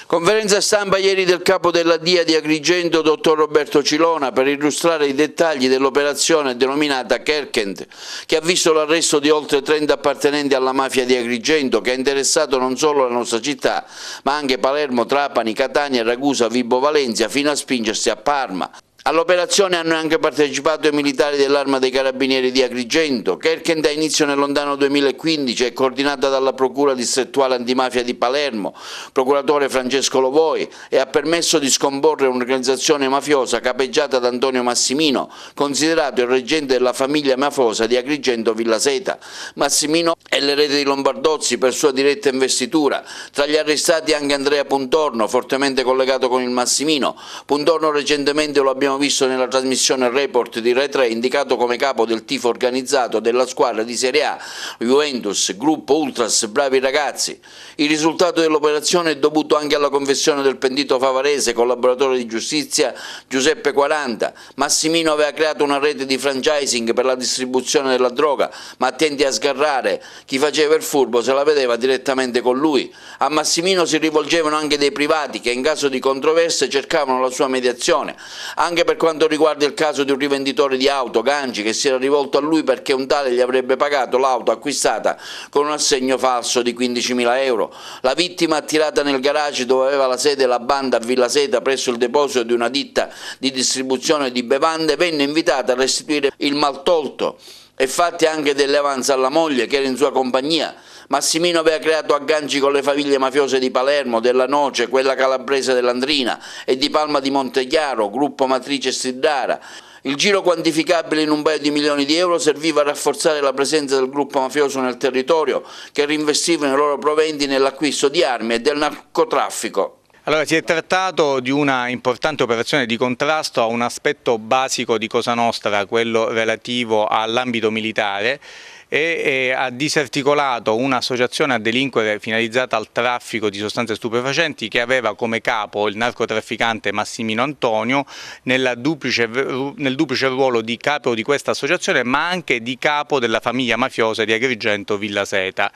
Conferenza stampa ieri del capo della DIA di Agrigento, dottor Roberto Cilona, per illustrare i dettagli dell'operazione denominata Kerkent, che ha visto l'arresto di oltre 30 appartenenti alla mafia di Agrigento, che ha interessato non solo la nostra città, ma anche Palermo, Trapani, Catania, Ragusa, Vibo Valentia, fino a spingersi a Parma. All'operazione hanno anche partecipato i militari dell'Arma dei Carabinieri di Agrigento. Kerkent ha inizio nel lontano 2015, è coordinata dalla Procura distrettuale antimafia di Palermo, procuratore Francesco Lovoi, e ha permesso di scomporre un'organizzazione mafiosa capeggiata da Antonio Massimino, considerato il reggente della famiglia mafiosa di Agrigento Villaseta. Massimino è l'erede di Lombardozzi per sua diretta investitura. Tra gli arrestati anche Andrea Puntorno, fortemente collegato con il Massimino. Puntorno recentemente lo abbiamo visto nella trasmissione Report di Rai 3, indicato come capo del tifo organizzato della squadra di Serie A, Juventus, gruppo Ultras, bravi ragazzi. Il risultato dell'operazione è dovuto anche alla confessione del pentito favarese, collaboratore di giustizia, Giuseppe 40. Massimino aveva creato una rete di franchising per la distribuzione della droga, ma attenti a sgarrare, chi faceva il furbo se la vedeva direttamente con lui. A Massimino si rivolgevano anche dei privati che in caso di controversie cercavano la sua mediazione. Anche per quanto riguarda il caso di un rivenditore di auto, Gangi, che si era rivolto a lui perché un tale gli avrebbe pagato l'auto acquistata con un assegno falso di 15.000 euro. La vittima, attirata nel garage dove aveva la sede la banda a Villaseta presso il deposito di una ditta di distribuzione di bevande, venne invitata a restituire il maltolto e fatti anche delle avanze alla moglie che era in sua compagnia. Massimino aveva creato agganci con le famiglie mafiose di Palermo, della Noce, quella calabrese dell'Andrina e di Palma di Montechiaro, gruppo matrice Striddara. Il giro quantificabile in un paio di milioni di euro serviva a rafforzare la presenza del gruppo mafioso nel territorio, che reinvestiva i loro proventi nell'acquisto di armi e del narcotraffico. Allora, si è trattato di una importante operazione di contrasto a un aspetto basico di Cosa Nostra, quello relativo all'ambito militare, e ha disarticolato un'associazione a delinquere finalizzata al traffico di sostanze stupefacenti che aveva come capo il narcotrafficante Massimino Antonio nel duplice ruolo di capo di questa associazione, ma anche di capo della famiglia mafiosa di Agrigento Villaseta.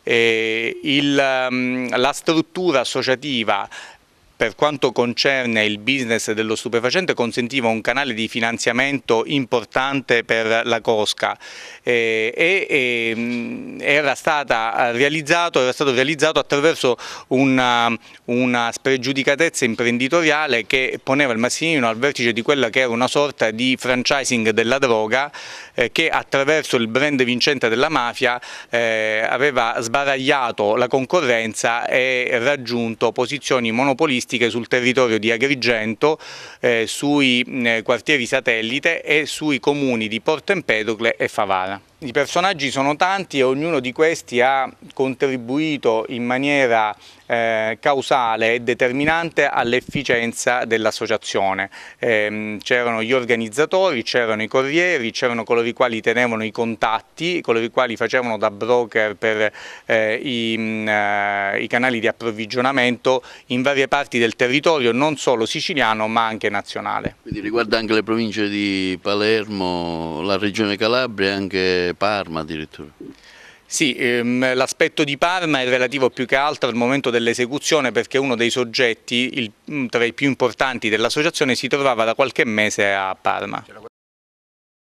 La struttura associativa, per quanto concerne il business dello stupefacente, consentiva un canale di finanziamento importante per la cosca era stato realizzato attraverso una spregiudicatezza imprenditoriale che poneva il Massimino al vertice di quella che era una sorta di franchising della droga che attraverso il brand vincente della mafia aveva sbaragliato la concorrenza e raggiunto posizioni monopolistiche sul territorio di Agrigento, sui quartieri satellite e sui comuni di Porto Empedocle e Favara. I personaggi sono tanti e ognuno di questi ha contribuito in maniera causale e determinante all'efficienza dell'associazione. C'erano gli organizzatori, c'erano i corrieri, c'erano coloro i quali tenevano i contatti, coloro i quali facevano da broker per i canali di approvvigionamento in varie parti del territorio, non solo siciliano ma anche nazionale. Quindi riguarda anche le province di Palermo, la regione Calabria e anche Parma addirittura? Sì, l'aspetto di Parma è relativo più che altro al momento dell'esecuzione, perché uno dei soggetti tra i più importanti dell'associazione si trovava da qualche mese a Parma.